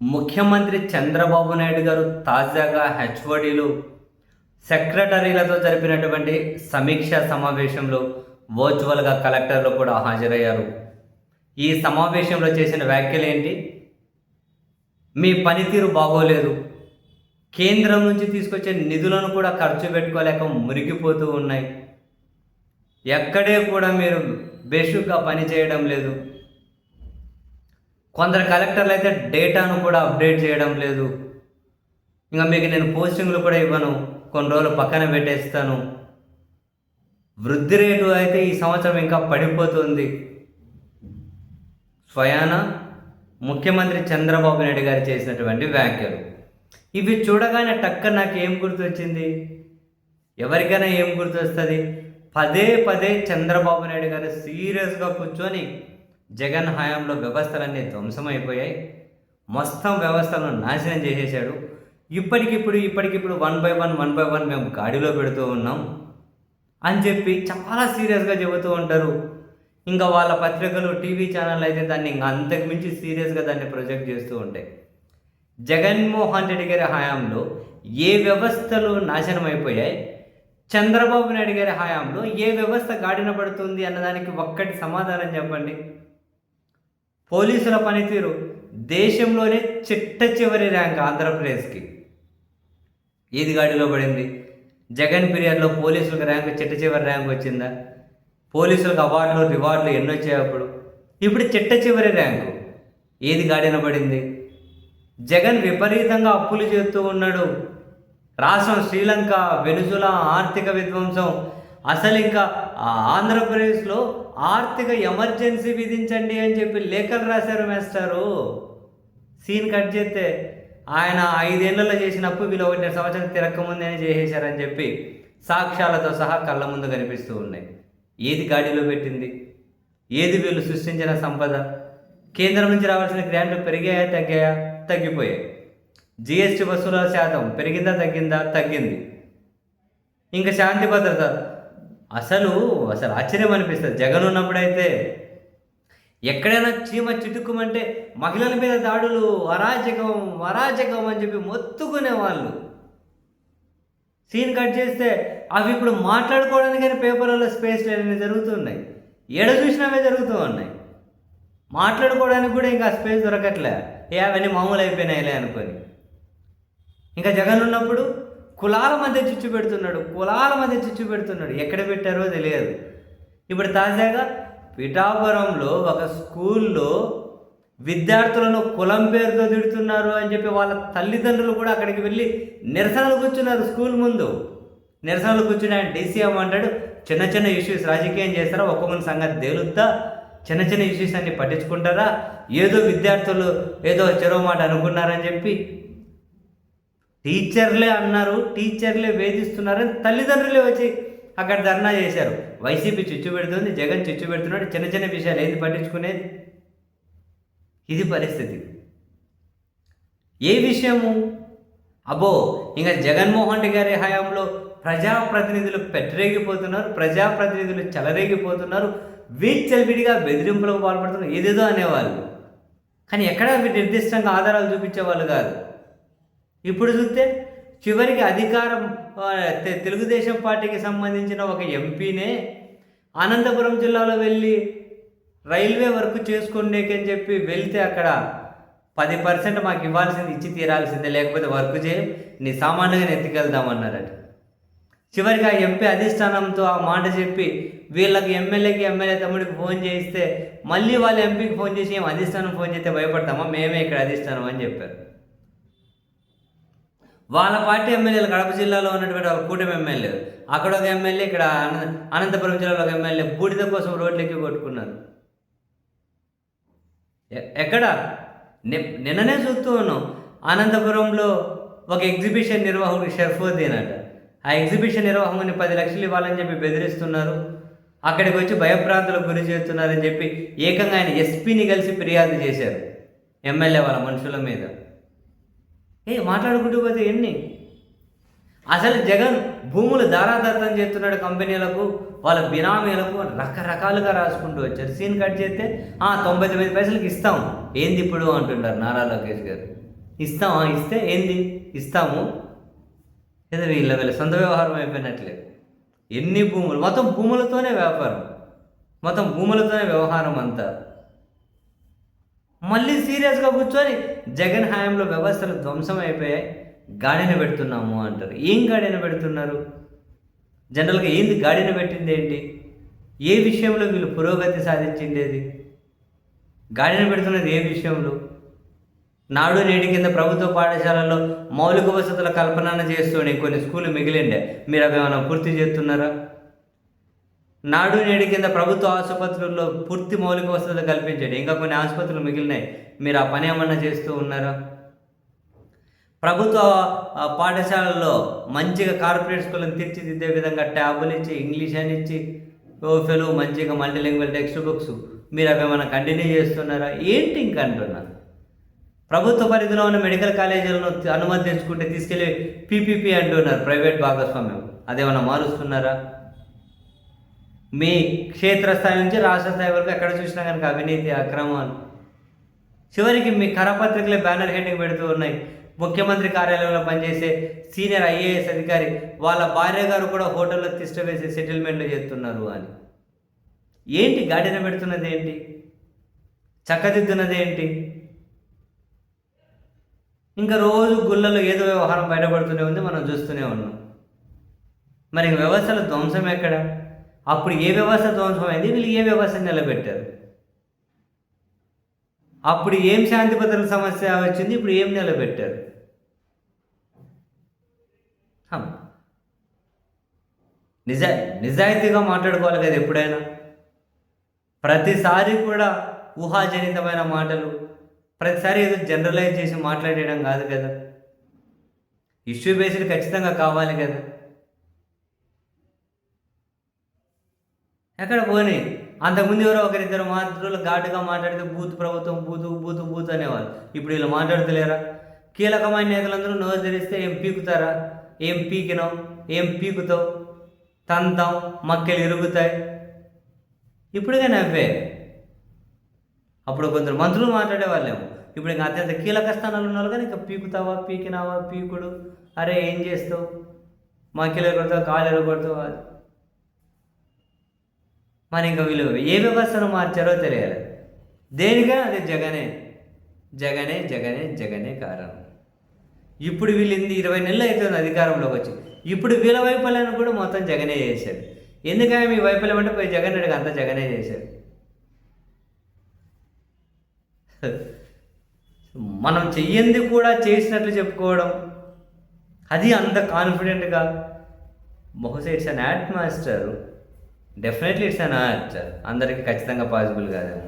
ముఖ్యమంత్రి చంద్రబాబు నాయుడు గారు తాజాగా హెచ్ఓడిలు సెక్రటరీలతో జరిపినటువంటి సమీక్షా సమావేశంలో వర్చువల్గా కలెక్టర్లు కూడా హాజరయ్యారు. ఈ సమావేశంలో చేసిన వ్యాఖ్యలు ఏంటి? మీ పనితీరు బాగోలేదు, కేంద్రం నుంచి తీసుకొచ్చే నిధులను కూడా ఖర్చు పెట్టుకోలేక మురిగిపోతూ ఉన్నాయి, ఎక్కడే కూడా మీరు బేషుగ్గా పని చేయడం లేదు, కొందరు కలెక్టర్లు అయితే డేటాను కూడా అప్డేట్ చేయడం లేదు, ఇంకా మీకు నేను పోస్టింగ్లు కూడా ఇవ్వను, కొన్ని రోజులు పక్కన పెట్టేస్తాను, వృద్ధి రేటు అయితే ఈ సంవత్సరం ఇంకా పడిపోతుంది. స్వయాన ముఖ్యమంత్రి చంద్రబాబు నాయుడు గారు చేసినటువంటి వ్యాఖ్యలు ఇవి చూడగానే టక్క నాకు ఏం గుర్తొచ్చింది? ఎవరికైనా ఏం గుర్తొస్తుంది? పదే పదే చంద్రబాబు నాయుడు గారు సీరియస్గా కూర్చొని జగన్ హయాంలో వ్యవస్థలన్నీ ధ్వంసమైపోయాయి, మొత్తం వ్యవస్థలను నాశనం చేసేసాడు, ఇప్పటికిప్పుడు వన్ బై వన్ మేము గాడిలో పెడుతూ ఉన్నాం అని చెప్పి చాలా సీరియస్గా చెబుతూ ఉంటారు. ఇంకా వాళ్ళ పత్రికలు, టీవీ ఛానళ్ళు అయితే దాన్ని ఇంకా అంతకు మించి సీరియస్గా దాన్ని ప్రొజెక్ట్ చేస్తూ ఉంటాయి. జగన్మోహన్ రెడ్డి గారి హయాంలో ఏ వ్యవస్థలు నాశనం అయిపోయాయి, చంద్రబాబు నాయుడు గారి హయాంలో ఏ వ్యవస్థ గాడిన పడుతుంది అన్నదానికి ఒక్కటి సమాధానం చెప్పండి. పోలీసుల పనితీరు దేశంలోనే చిట్ట చివరి ర్యాంక్ ఆంధ్రప్రదేశ్కి. ఏది గాడిలో పడింది? జగన్ పీరియడ్లో పోలీసులకు ర్యాంకు చిట్ట చివరి ర్యాంక్ వచ్చిందా? పోలీసులకు అవార్డులు, రివార్డులు ఎన్ని వచ్చాయి అప్పుడు? ఇప్పుడు చిట్ట చివరి ర్యాంకు. ఏది గాడిన పడింది? జగన్ విపరీతంగా అప్పులు చేస్తూ ఉన్నాడు. రాష్ట్రం శ్రీలంక, వెనుజులా ఆర్థిక విధ్వంసం. అసలు ఇంకా ఆంధ్రప్రదేశ్లో ఆర్థిక ఎమర్జెన్సీ విధించండి అని చెప్పి లేఖలు రాశారు మేస్టారు. సీన్ కట్ చేస్తే ఆయన 5 ఏళ్లలో చేసిన అప్పు వీళ్ళు 1.5 సంవత్సరం తిరక్కముందేనే చేసేశారని చెప్పి సాక్ష్యాలతో సహా కళ్ళ ముందు కనిపిస్తూ ఉన్నాయి. ఏది గాడిలో పెట్టింది? ఏది వీళ్ళు సృష్టించిన సంపద? కేంద్రం నుంచి రావాల్సిన గ్రాంట్లు పెరిగాయా, తగ్గాయా? తగ్గిపోయాయి. జిఎస్టీ వసూల శాతం పెరిగిందా, తగ్గిందా? తగ్గింది. ఇంకా శాంతి భద్రత అసలు ఆశ్చర్యం అనిపిస్తుంది. జగన్ ఉన్నప్పుడైతే ఎక్కడైనా చీమ చిటుక్కుమంటే మహిళల మీద దాడులు, అరాచకం అని చెప్పి మొత్తుకునే వాళ్ళు. సీన్ కట్ చేస్తే అవి ఇప్పుడు మాట్లాడుకోవడానికైనా పేపర్లలో స్పేస్ లేని జరుగుతున్నాయి. ఏడ చూసినవే జరుగుతూ ఉన్నాయి. మాట్లాడుకోవడానికి కూడా ఇంకా స్పేస్ దొరకట్లే. అవన్నీ మామూలు అయిపోయినాయిలే అనుకొని. ఇంకా జగన్ ఉన్నప్పుడు కులాల మధ్య చిచ్చు పెడుతున్నాడు. ఎక్కడ పెట్టారో తెలియదు. ఇప్పుడు తాజాగా పిఠాపురంలో ఒక స్కూల్లో విద్యార్థులను కులం పేరుతో తిడుతున్నారు అని చెప్పి వాళ్ళ తల్లిదండ్రులు కూడా అక్కడికి వెళ్ళి నిరసనలు కూర్చున్నారు. స్కూల్ ముందు నిరసనలు కూర్చుని ఆయన డీసీఎం అంటాడు, చిన్న ఇష్యూస్ రాజకీయం చేస్తారా, ఒక్కొక్కరి సంగతి తేలుద్దా, చిన్న ఇష్యూస్ అన్ని పట్టించుకుంటారా, ఏదో విద్యార్థులు ఏదో చెరవ మాట అనుకున్నారని చెప్పి టీచర్లే అన్నారు, టీచర్లే వేధిస్తున్నారని తల్లిదండ్రులే వచ్చి అక్కడ ధర్నా చేశారు. వైసీపీ చిచ్చు పెడుతుంది, జగన్ చిచ్చు పెడుతున్నాడు, చిన్న విషయాలు ఏంది పట్టించుకునేది? ఇది పరిస్థితి. ఏ విషయము? అబ్బో, ఇంకా జగన్మోహన్ రెడ్డి గారి హయాంలో ప్రజాప్రతినిధులు పెట్టరేగిపోతున్నారు, ప్రజాప్రతినిధులు చెలరేగిపోతున్నారు, విడిగా బెదిరింపులకు పాల్పడుతున్నారు, ఏదేదో అనేవాళ్ళు. కానీ ఎక్కడా నిర్దిష్టంగా ఆధారాలు చూపించేవాళ్ళు కాదు. ఇప్పుడు చూస్తే చివరికి అధికారం తెలుగుదేశం పార్టీకి సంబంధించిన ఒక ఎంపీనే అనంతపురం జిల్లాలో వెళ్ళి రైల్వే వర్క్ చేసుకోండికని చెప్పి వెళ్తే అక్కడ 10% మాకు ఇవ్వాల్సింది ఇచ్చి తీరాల్సిందే, లేకపోతే వర్క్ చేయం, నీ సామాన్యంగా ఎత్తుకెళ్దామన్నారట. చివరికి ఆ ఎంపీ అధిష్టానంతో ఆ మాట చెప్పి వీళ్ళకి ఎమ్మెల్యే తమ్ముడికి ఫోన్ చేయిస్తే మళ్ళీ వాళ్ళ ఎంపీకి ఫోన్ చేసి ఏం అధిష్టానం ఫోన్ చేస్తే భయపడతామా, మేమే ఇక్కడ అధిష్టానం అని చెప్పారు. వాళ్ళ పార్టీ ఎమ్మెల్యేలు కడప జిల్లాలో ఉన్నటువంటి ఒక కూటమి ఎమ్మెల్యే, అక్కడ ఒక ఎమ్మెల్యే, ఇక్కడ అనంతపురం జిల్లాలో ఒక ఎమ్మెల్యే బూడిద కోసం రోడ్లెక్కి కొట్టుకున్నారు. ఎక్కడ? నిన్ననే చూస్తూ ఉన్నాం. అనంతపురంలో ఒక ఎగ్జిబిషన్ నిర్వాహకుడు షర్ఫుద్దీన్ అట. ఆ ఎగ్జిబిషన్ నిర్వాహకుని 10 లక్షలు ఇవ్వాలని చెప్పి బెదిరిస్తున్నారు, అక్కడికి వచ్చి భయప్రాంతులకు గురి చేస్తున్నారని చెప్పి ఏకంగా ఆయన ఎస్పీని కలిసి ఫిర్యాదు చేశారు ఎమ్మెల్యే వాళ్ళ మనుషుల మీద. మాట్లాడుకుంటూ పోతే ఎన్ని? అసలు జగన్ భూములు దారాదత్తం చేస్తున్నాడు కంపెనీలకు, వాళ్ళ బినామీలకు, రకరకాలుగా రాసుకుంటూ వచ్చారు. సీన్ కట్ చేస్తే 99 పైసలకి ఇస్తాం, ఏంది ఇప్పుడు అంటున్నారు నారా లోకేష్ గారు. ఇస్తామా? ఇస్తే ఏంది ఇస్తాము, ఏదో వీళ్ళ సొంత వ్యవహారం అయిపోయినట్లే. ఎన్ని భూములు, మొత్తం భూములతోనే వ్యాపారం, మొత్తం భూములతోనే వ్యవహారం అంతా. మళ్ళీ సీరియస్గా కూర్చొని జగన్ హయాంలో వ్యవస్థలు ధ్వంసం అయిపోయాయి, గాడిన పెడుతున్నాము అంటారు. ఏం గాడిన పెడుతున్నారు? జనరల్గా ఏంది గాడిన పెట్టింది ఏంటి? ఏ విషయంలో వీళ్ళు పురోగతి సాధించిండేది? గాడిన పెడుతున్నది ఏ విషయంలో? నాడు నేటి కింద ప్రభుత్వ పాఠశాలల్లో మౌలిక వసతుల కల్పన చేస్తూనే కొన్ని స్కూళ్ళు మిగిలిండే, మీరు అవి ఏమైనా పూర్తి చేస్తున్నారా? నాడు నేటి కింద ప్రభుత్వ ఆసుపత్రుల్లో పూర్తి మౌలిక వసతులు కల్పించండి, ఇంకా కొన్ని ఆసుపత్రులు మిగిలినాయి, మీరు ఆ పని ఏమన్నా చేస్తూ ఉన్నారా? ప్రభుత్వ పాఠశాలల్లో మంచిగా కార్పొరేట్ స్కూళ్ళని తీర్చిదిద్దే విధంగా ట్యాబులు ఇచ్చి, ఇంగ్లీష్ అని ఇచ్చి, ఓఫెలు మంచిగా మల్టీలింగ్వల్ టెక్స్ట్ బుక్స్, మీరు అవి ఏమైనా కంటిన్యూ చేస్తున్నారా? ఏంటి ఇంక అంటున్నారు. ప్రభుత్వ పరిధిలో ఉన్న మెడికల్ కాలేజీలను అనుమతి తెచ్చుకుంటే తీసుకెళ్ళి పీపీపీ అంటున్నారు, ప్రైవేట్ భాగస్వామ్యం. అదేమన్నా మారుస్తున్నారా? మీ క్షేత్రస్థాయి నుంచి రాష్ట్ర స్థాయి వరకు ఎక్కడ చూసినా కనుక అవినీతి, అక్రమాలు. చివరికి మీ కరపత్రికలే బ్యానర్ హెడ్డింగ్ పెడుతూ ఉన్నాయి, ముఖ్యమంత్రి కార్యాలయంలో పనిచేసే సీనియర్ ఐఏఎస్ అధికారి వాళ్ళ భార్య గారు కూడా హోటల్లో తిష్ట వేసి సెటిల్మెంట్లు చేస్తున్నారు అని. ఏంటి గాడిన పెడుతున్నది ఏంటి? చక్కదిద్దున్నది ఏంటి? ఇంకా రోజు గుళ్ళలో ఏదో వ్యవహారం బయటపడుతూనే ఉంది, మనం చూస్తూనే ఉన్నాం. మరి వ్యవస్థల ధ్వంసం ఎక్కడ? అప్పుడు ఏ వ్యవస్థ ధ్వంసం అయింది, వీళ్ళు ఏ వ్యవస్థ నిలబెట్టారు? అప్పుడు ఏం శాంతి భద్రతల సమస్య వచ్చింది, ఇప్పుడు ఏం నిలబెట్టారు? నిజాయితీగా మాట్లాడుకోవాలి కదా ఎప్పుడైనా. ప్రతిసారి కూడా ఊహాజనితమైన మాటలు, ప్రతిసారి ఏదో జనరలైజ్ చేసి మాట్లాడేయడం కాదు కదా. ఇష్యూ బేస్డ్ ఖచ్చితంగా కావాలి కదా. ఎక్కడ పోనీ అంతకుముందు ఎవరో ఒకరిద్దరు మాత్రులు ఘాటుగా మాట్లాడితే బూత్ ప్రభుత్వం, బూతు బూతు బూత్ అనేవాళ్ళు. ఇప్పుడు వీళ్ళు మాట్లాడుతలేరా? కీలకమైన నేతలందరూ నోరు తెరిస్తే ఏం పీకుతారా? ఏం పీకినావు, ఏం పీకుతావు, తంతాం, మక్కెలు ఇరుగుతాయి. ఇప్పుడుగా నవ్వే. అప్పుడు కొందరు మంత్రులు మాట్లాడే వాళ్ళేమో, ఇప్పుడు ఇంకా అత్యంత కీలక స్థానాలు ఉన్నారు కానీ ఇంకా పీకుతావా, పీకినావా, పీకుడు, అరే ఏం చేస్తావు, మక్కెలు ఎరుగుతావు, కాలు ఎరగొడతావు. మరి ఇంకా వీళ్ళు ఏ వ్యవస్థను మార్చారో తెలియాలి. దేనిగా అది జగనే జగనే జగనే జగనే కారణం. ఇప్పుడు వీళ్ళు 20 నెలలు అవుతుంది అధికారంలోకి వచ్చి, ఇప్పుడు వీళ్ళ వైఫల్యాన్ని కూడా మొత్తం జగనే చేశాడు. ఎందుకని మీ వైఫల్యం అంటే పోయి జగన్ రెడ్డికి అంతా జగనే చేశాడు. మనం చెయ్యింది కూడా చేసినట్లు చెప్పుకోవడం, అది అంత కాన్ఫిడెంట్గా, బహుశా it's an add master, definitely it's an art, అందరికీ ఖచ్చితంగా పాసిబుల్ కాదేమో.